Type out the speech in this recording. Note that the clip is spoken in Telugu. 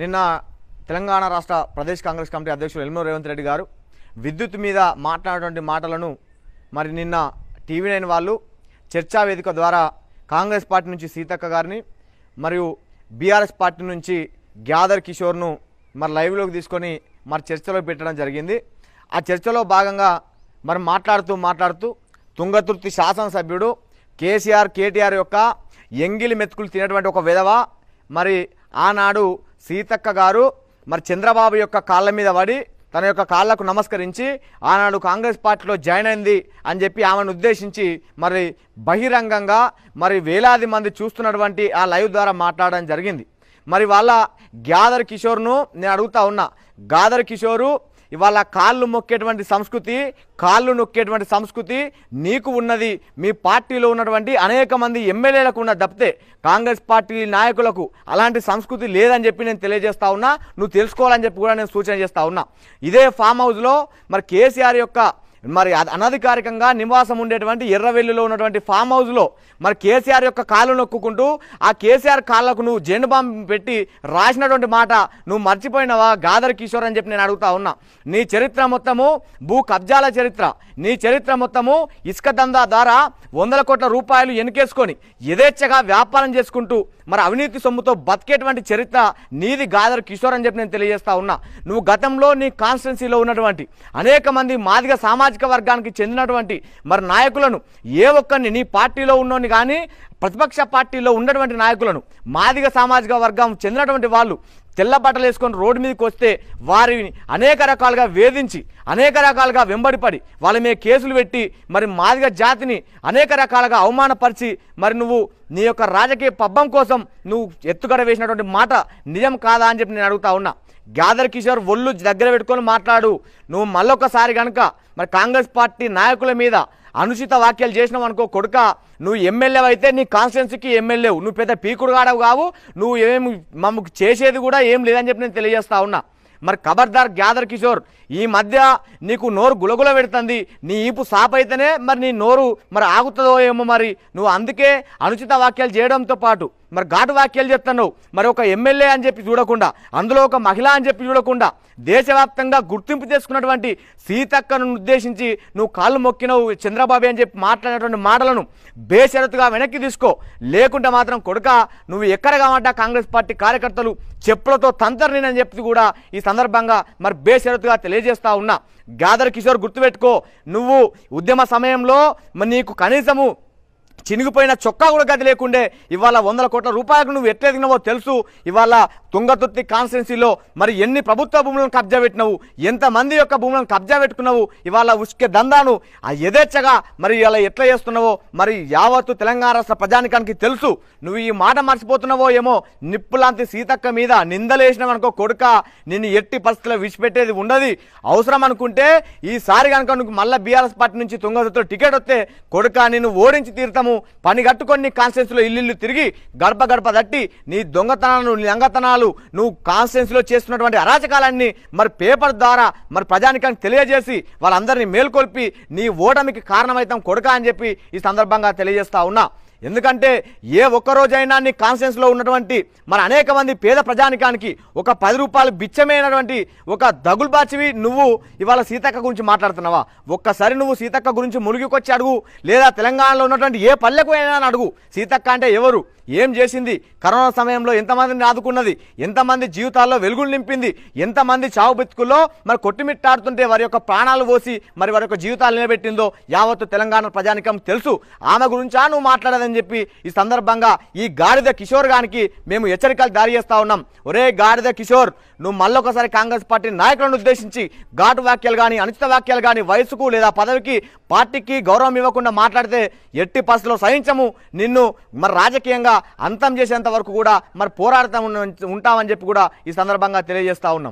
నిన్న తెలంగాణ రాష్ట్ర ప్రదేశ్ కాంగ్రెస్ కమిటీ అధ్యక్షులు ఎల్మూరు రేవంత్ రెడ్డి గారు విద్యుత్ మీద మాట్లాడినటువంటి మాటలను మరి నిన్న టీవీ9 వాళ్ళు చర్చా వేదిక ద్వారా కాంగ్రెస్ పార్టీ నుంచి సీతక్క గారిని మరియు బీఆర్ఎస్ పార్టీ నుంచి గ్యాదర్ కిషోర్ను మరి లైవ్లోకి తీసుకొని మరి చర్చలో పెట్టడం జరిగింది. ఆ చర్చలో భాగంగా మరి మాట్లాడుతూ తుంగతుర్తి శాసనసభ్యుడు కేటీఆర్ యొక్క ఎంగిలి మెతుకులు తినేటువంటి ఒక విధవ మరి ఆనాడు సీతక్క గారు మరి చంద్రబాబు యొక్క కాళ్ళ మీద పడి తన యొక్క కాళ్లకు నమస్కరించి ఆనాడు కాంగ్రెస్ పార్టీలో జాయిన్ అయింది అని చెప్పి ఆమెను ఉద్దేశించి మరి బహిరంగంగా మరి వేలాది మంది చూస్తున్నటువంటి ఆ లైవ్ ద్వారా మాట్లాడడం జరిగింది. మరి వాళ్ళ గ్యాదర్ కిషోర్ను నేను అడుగుతా ఉన్నా, గ్యాదర్ కిషోరు ఇవాళ కాళ్ళు మొక్కేటువంటి సంస్కృతి, కాళ్ళు నొక్కేటువంటి సంస్కృతి నీకు ఉన్నది, మీ పార్టీలో ఉన్నటువంటి అనేక మంది ఎమ్మెల్యేలకు ఉన్న తప్పితే కాంగ్రెస్ పార్టీ నాయకులకు అలాంటి సంస్కృతి లేదని చెప్పి నేను తెలియజేస్తా ఉన్నా. నువ్వు తెలుసుకోవాలని చెప్పి కూడా నేను సూచన చేస్తా ఉన్నా. ఇదే ఫామ్ హౌస్లో మరి కేసీఆర్ యొక్క మరి అనధికారికంగా నివాసం ఉండేటువంటి ఎర్రవెల్లిలో ఉన్నటువంటి ఫామ్ హౌస్లో మరి కేసీఆర్ యొక్క కాళ్ళు నొక్కుంటూ ఆ కేసీఆర్ కాళ్ళకు నువ్వు జెండు బాంబు పెట్టి రాసినటువంటి మాట నువ్వు మర్చిపోయినావా గ్యాదర్ కిషోర్ అని చెప్పి నేను అడుగుతా ఉన్నా. నీ చరిత్ర మొత్తము భూ కబ్జాల చరిత్ర, నీ చరిత్ర మొత్తము ఇసుక దందా ద్వారా 100 కోట్ల రూపాయలు ఎన్నికేసుకొని యథేచ్ఛగా వ్యాపారం చేసుకుంటూ మరి అవినీతి సొమ్ముతో బతికేటువంటి చరిత్ర నీది గ్యాదర్ కిషోర్ అని చెప్పి నేను తెలియజేస్తా ఉన్నా. నువ్వు గతంలో నీ కాన్స్టిట్యున్సీలో ఉన్నటువంటి అనేక మంది మాదిగ సామాజిక వర్గానికి చెందినటువంటి మరి నాయకులను ఏ ఒక్కరిని నీ పార్టీలో ఉన్నోని కానీ ప్రతిపక్ష పార్టీలో ఉన్నటువంటి నాయకులను మాదిగ సామాజిక వర్గం చెందినటువంటి వాళ్ళు తెల్ల బట్టలు వేసుకొని రోడ్డు మీదకి వస్తే వారిని అనేక రకాలుగా వేధించి అనేక రకాలుగా వెంబడిపడి వాళ్ళ మీద కేసులు పెట్టి మరి మాదిగ జాతిని అనేక రకాలుగా అవమానపరిచి మరి నువ్వు నీ యొక్క రాజకీయ పబ్బం కోసం నువ్వు ఎత్తుగడ వేసినటువంటి మాట నిజం కాదా అని చెప్పి నేను అడుగుతా ఉన్నా. గ్యాదర్ కిషోర్ ఒళ్ళు దగ్గర పెట్టుకొని మాట్లాడు. నువ్వు మళ్ళొకసారి కనుక మరి కాంగ్రెస్ పార్టీ నాయకుల మీద అనుచిత వ్యాఖ్యలు చేసినావు అనుకో కొడుక, నువ్వు ఎమ్మెల్యే అయితే నీ కాన్స్టిట్యున్సీకి ఎమ్మెల్యేవు, నువ్వు పెద్ద పీకుడు గాడవు కావు, నువ్వు ఏమి మమ్మకు చేసేది కూడా ఏం లేదని చెప్పి నేను తెలియజేస్తా ఉన్నా. మరి ఖబర్దార్ గ్యాదర్ కిషోర్, ఈ మధ్య నీకు నోరు గులగుల పెడుతుంది, నీ ఈపు సాపైతేనే మరి నీ నోరు మరి ఆగుతుందో ఏమో. మరి నువ్వు అందుకే అనుచిత వ్యాఖ్యలు చేయడంతో పాటు మరి ఘాటు వ్యాఖ్యలు చెప్తున్నావు. మరి ఒక ఎమ్మెల్యే అని చెప్పి చూడకుండా, అందులో ఒక మహిళ అని చెప్పి చూడకుండా దేశవ్యాప్తంగా గుర్తింపు చేసుకున్నటువంటి సీతక్కను ఉద్దేశించి నువ్వు కాళ్ళు మొక్కినవు చంద్రబాబు అని చెప్పి మాట్లాడినటువంటి మాటలను బేషరతుగా వెనక్కి తీసుకో. లేకుంటే మాత్రం కొడుక నువ్వు ఎక్కడ కామంటా కాంగ్రెస్ పార్టీ కార్యకర్తలు చెప్పులతో తంతర్ని చెప్పి కూడా ఈ సందర్భంగా మరి బేషరతుగా తెలియజేస్తా ఉన్నా. గ్యాదర్ కిషోర్ గుర్తుపెట్టుకో, నువ్వు ఉద్యమ సమయంలో నీకు కనీసము చినిగిపోయిన చొక్కా కూడా గది లేకుండే ఇవాళ 100 కోట్ల రూపాయలకు నువ్వు ఎట్లెదిగినావో తెలుసు. ఇవాళ తుంగతుర్తి కాన్స్టిట్యున్సీలో మరి ఎన్ని ప్రభుత్వ భూములను కబ్జా పెట్టినావు, ఎంతమంది యొక్క భూములను కబ్జా పెట్టుకున్నావు, ఇవాళ ఉసుకే దందాను ఆ యథేచ్ఛగా మరి ఇలా ఎట్లా చేస్తున్నావో మరి యావత్తు తెలంగాణ రాష్ట్ర ప్రజానికానికి తెలుసు. నువ్వు ఈ మాట మర్చిపోతున్నావో ఏమో. నిప్పులాంటి సీతక్క మీద నిందలేసినావు అనుకో కొడుక, నిన్ను ఎట్టి పరిస్థితుల్లో విడిచిపెట్టేది ఉండదు. అవసరం అనుకుంటే ఈసారి కనుక నువ్వు మళ్ళీ బీఆర్ఎస్ పార్టీ నుంచి తుంగతుర్తిలో టికెట్ వస్తే కొడుక నిన్ను ఓడించి తీరుతాము. పని కట్టుకొని నీ కాన్స్టిట్యున్సీలో ఇల్లు తిరిగి గడప గడప తట్టి నీ దొంగతనాలు, నీ లంగతనాలు, నువ్వు కాన్స్టిట్యున్సీలో చేస్తున్నటువంటి అరాచకాలన్నీ మరి పేపర్ ద్వారా మరి ప్రజానికానికి తెలియజేసి వాళ్ళందరినీ మేల్కొల్పి నీ ఓటమికి కారణమవుతాం కొడుక అని చెప్పి ఈ సందర్భంగా తెలియజేస్తా ఉన్నా. ఎందుకంటే ఏ ఒక్కరోజైనా నీ కాన్స్టిట్యున్సీలో ఉన్నటువంటి మరి అనేక మంది పేద ప్రజానికానికి ఒక 10 రూపాయలు బిచ్చమైనటువంటి ఒక దగులుబాచివి నువ్వు ఇవాళ సీతక్క గురించి మాట్లాడుతున్నావా? ఒక్కసారి నువ్వు సీతక్క గురించి మునిగికొచ్చి అడుగు, లేదా తెలంగాణలో ఉన్నటువంటి ఏ పల్లెకు అయినా అడుగు. సీతక్క అంటే ఎవరు, ఏం చేసింది, కరోనా సమయంలో ఎంతమందిని ఆదుకున్నది, ఎంతమంది జీవితాల్లో వెలుగులు నింపింది, ఎంతమంది చావు బతుకుల్లో మరి కొట్టిమిట్టాడుతుంటే వారి యొక్క ప్రాణాలు పోసి మరి వారి యొక్క జీవితాలు నిలబెట్టిందో యావత్తు తెలంగాణ ప్రజానికం తెలుసు. ఆమె గురించా నువ్వు మాట్లాడదని చెప్పి ఈ సందర్భంగా ఈ గాడిద కిషోర్ గానికి మేము హెచ్చరికలు జారీ చేస్తా ఉన్నాం. ఒరే గాడిద కిషోర్, నువ్వు మళ్ళొకసారి కాంగ్రెస్ పార్టీ నాయకులను ఉద్దేశించి ఘాటు వ్యాఖ్యలు కానీ అనుచిత వ్యాఖ్యలు కానీ వయసుకు లేదా పదవికి పార్టీకి గౌరవం ఇవ్వకుండా మాట్లాడితే ఎట్టి పరిస్థితుల్లో సహించము. నిన్ను మరి రాజకీయంగా అంతం చేసేంత వరకు కూడా మరి పోరాడుతూ ఉంటామని చెప్పి కూడా ఈ సందర్భంగా తెలియజేస్తా ఉన్నాం.